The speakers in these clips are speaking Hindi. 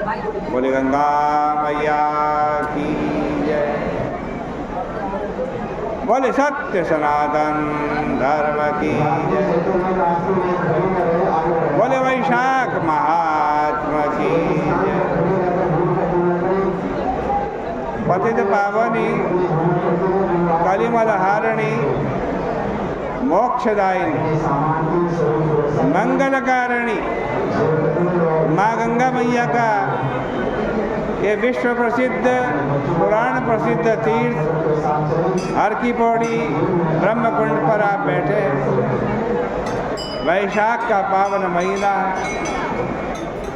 बोले गंगा मैया की जय। बोले सत्य सनातन धर्म की जय। बोले वैशाख महात्मा की जय। पतित पावनी कलिमलहारिणी मोक्षदायिनी मंगलकारिणी माँ गंगा मैया का ये विश्व प्रसिद्ध पुराण प्रसिद्ध तीर्थ हर की पौड़ी ब्रह्मकुंड पर आप बैठे। वैशाख का पावन महीना है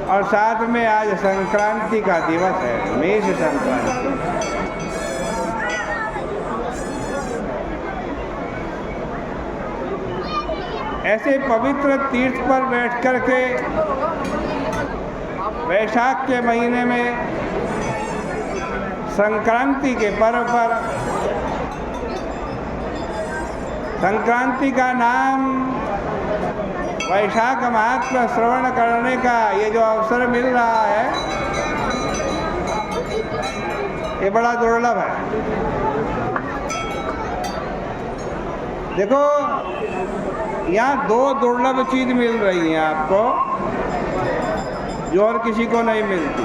और साथ में आज संक्रांति का दिवस है, मेष संक्रांति। ऐसे पवित्र तीर्थ पर बैठ कर के वैशाख के महीने में संक्रांति के पर्व पर, संक्रांति का नाम वैशाख महात्मा श्रवण करने का ये जो अवसर मिल रहा है, ये बड़ा दुर्लभ है। देखो, यहाँ दो दुर्लभ चीज मिल रही है आपको जो और किसी को नहीं मिलती।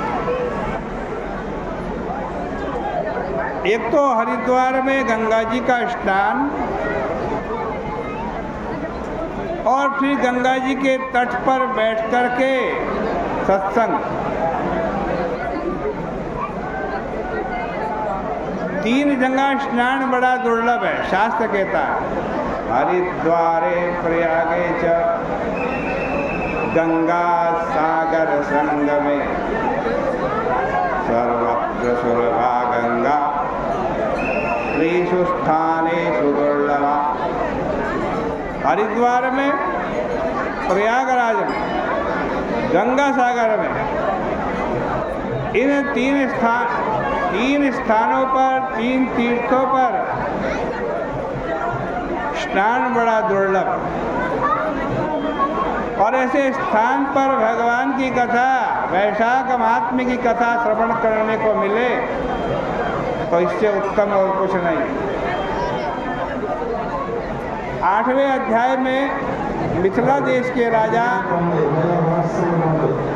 एक तो हरिद्वार में गंगा जी का स्नान और फिर गंगा जी के तट पर बैठ कर के सत्संग। तीन जगह स्नान बड़ा दुर्लभ है, शास्त्र कहता है। हरिद्वारे प्रयागे च गंगा सागर संगमे सर्वत्र सुलभा गंगा त्रिषु स्थानेषु दुर्लभा। हरिद्वार में, प्रयागराज में, गंगा सागर में, इन तीन स्थानों पर, तीन तीर्थों पर स्नान बड़ा दुर्लभ। और ऐसे स्थान पर भगवान की कथा, वैशाख महात्म्य की कथा श्रवण करने को मिले तो इससे उत्तम और कुछ नहीं। 8वें अध्याय में मिथिला देश के राजा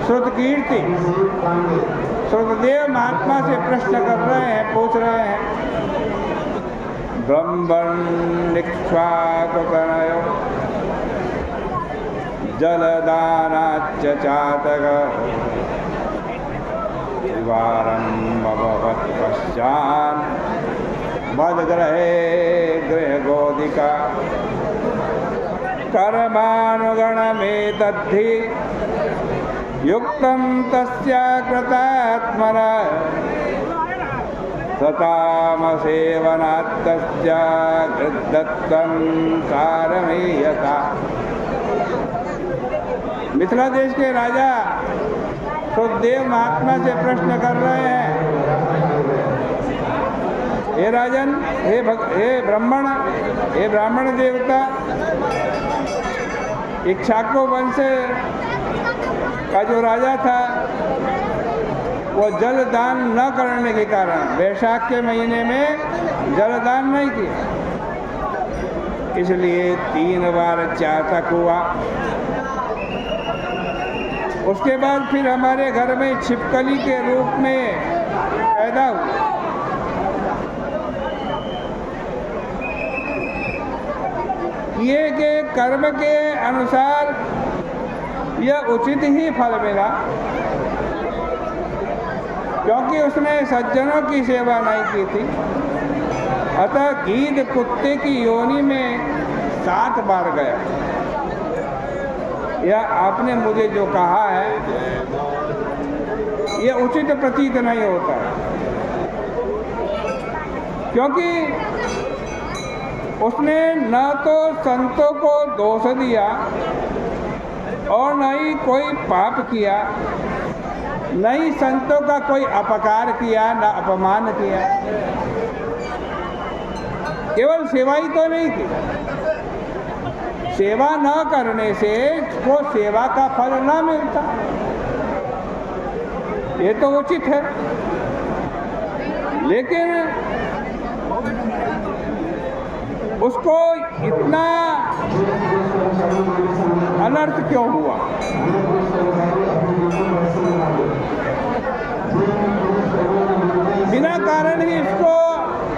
श्रुतकीर्ति श्रुतदेव महात्मा से प्रश्न कर रहे हैं, पूछ रहे हैं। ब्रह्मण् इक्ष्वाकुतनयो जलदानाच्च चातक वारम्भवत् पश्चान् मद्ग्रहे गृहगोदिका कर्मानुगणमेतद्धि युक्तं तस्या कृतात्मना सतामसेवनात्तस्या कृद्दत्तं सारमेयथा। मिथिला देश के राजा श्रुतदेव महात्मा से प्रश्न कर रहे हैं। हे राजन, हे ब्राह्मण, हे ब्राह्मण देवता, इक्ष्वाकु वंश का जो राजा था वो जलदान न करने के कारण वैशाख के महीने में जलदान नहीं किया, इसलिए 3 बार चातक हुआ। उसके बाद फिर हमारे घर में छिपकली के रूप में पैदा हुआ। ये के कर्म के अनुसार यह उचित ही फल मिला, क्योंकि उसने सज्जनों की सेवा नहीं की थी। अतः गीध कुत्ते की योनि में 7 बार गया। यह आपने मुझे जो कहा है यह उचित प्रतीत नहीं होता, क्योंकि उसने न तो संतों को दोष दिया और न ही कोई पाप किया, न ही संतों का कोई अपकार किया, न अपमान किया। केवल सेवा ही तो नहीं की। सेवा न करने से वो सेवा का फल न मिलता। ये तो उचित है, लेकिन उसको इतना अनर्थ क्यों हुआ? बिना कारण ही इसको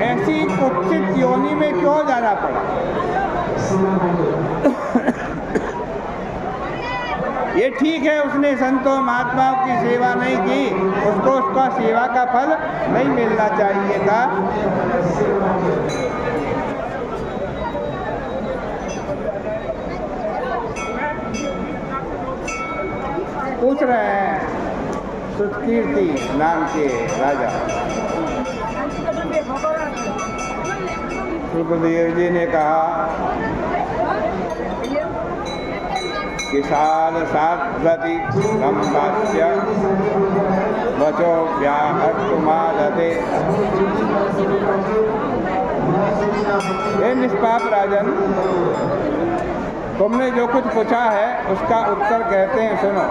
ऐसी कुत्सित योनि में क्यों जाना पड़ा? ये ठीक है, उसने संतों महात्माओं की सेवा नहीं की, उसको उसका सेवा का फल नहीं मिलना चाहिए था। पूछ रहे हैं सुतकीर्ति नाम के राजा, सुखदेव जी ने कहा कि साल सात्वति संवास्य वचो व्याहर्तुमादते। हे निष्पाप राजन, तुमने जो कुछ पूछा है उसका उत्तर कहते हैं, सुनो।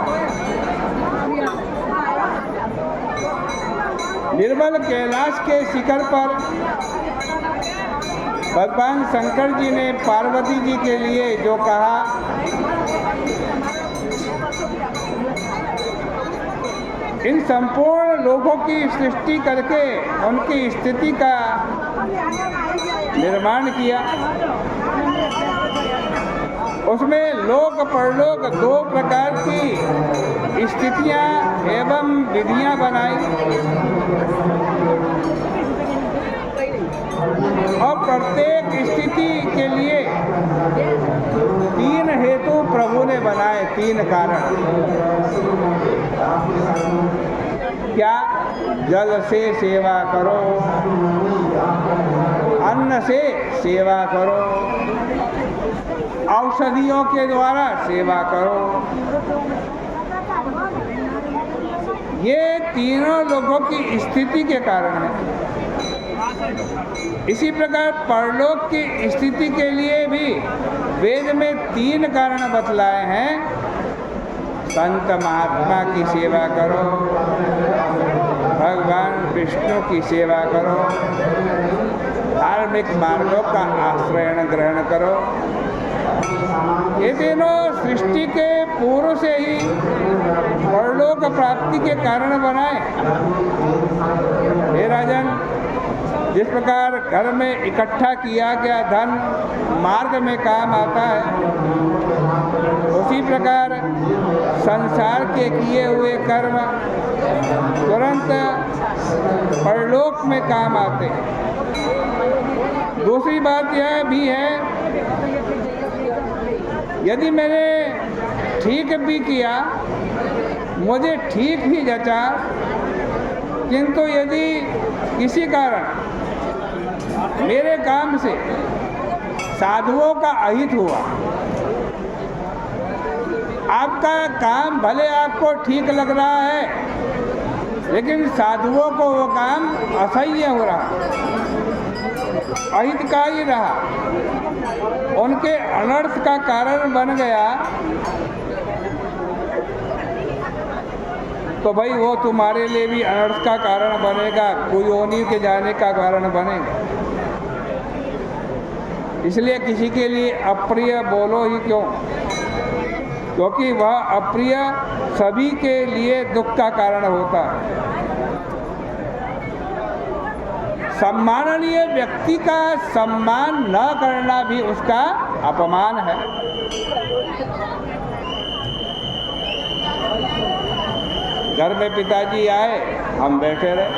निर्मल कैलाश के शिखर पर भगवान शंकर जी ने पार्वती जी के लिए जो कहा, इन संपूर्ण लोगों की सृष्टि करके उनकी स्थिति का निर्माण किया, उसमें लोक परलोक दो प्रकार की स्थितियां एवं विधियां बनाई और प्रत्येक स्थिति के लिए तीन हेतु प्रभु ने बनाए, तीन कारण। क्या? जल से सेवा करो, अन्न से सेवा करो, औषधियों के द्वारा सेवा करो। ये तीनों लोगों की स्थिति के कारण है। इसी प्रकार परलोक की स्थिति के लिए भी वेद में तीन कारण बतलाए हैं। संत महात्मा की सेवा करो, भगवान विष्णु की सेवा करो, धार्मिक मार्गों का आश्रय ग्रहण करो। ये तीनों सृष्टि के पूर्व से ही परलोक प्राप्ति के कारण बनाए। हे राजन, जिस प्रकार घर में इकट्ठा किया गया धन मार्ग में काम आता है, उसी प्रकार संसार के किए हुए कर्म तुरंत परलोक में काम आते हैं। दूसरी बात यह भी है, यदि मैंने ठीक भी किया, मुझे ठीक ही जचा, किंतु यदि किसी कारण मेरे काम से साधुओं का अहित हुआ, आपका काम भले आपको ठीक लग रहा है, लेकिन साधुओं को वो काम असह्य हो रहा, अहितकारी रहा, उनके अनर्थ का कारण बन गया, तो भाई वो तुम्हारे लिए भी अनर्थ का कारण बनेगा, कोई योनि के जाने का कारण बनेगा। इसलिए किसी के लिए अप्रिय बोलो ही क्यों, क्योंकि वह अप्रिय सभी के लिए दुख का कारण होता है। सम्माननीय व्यक्ति का सम्मान न करना भी उसका अपमान है। घर में पिताजी आए, हम बैठे रहे,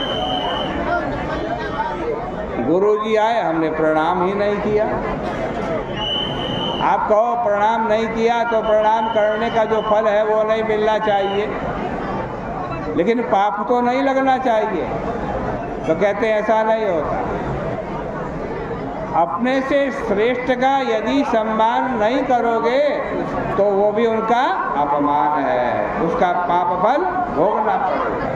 गुरुजी आए, हमने प्रणाम ही नहीं किया। आप कहो प्रणाम नहीं किया तो प्रणाम करने का जो फल है वो नहीं मिलना चाहिए, लेकिन पाप तो नहीं लगना चाहिए। तो कहते हैं ऐसा नहीं होता। अपने से श्रेष्ठ का यदि सम्मान नहीं करोगे तो वो भी उनका अपमान है, उसका पाप फल भोगना पड़ेगा।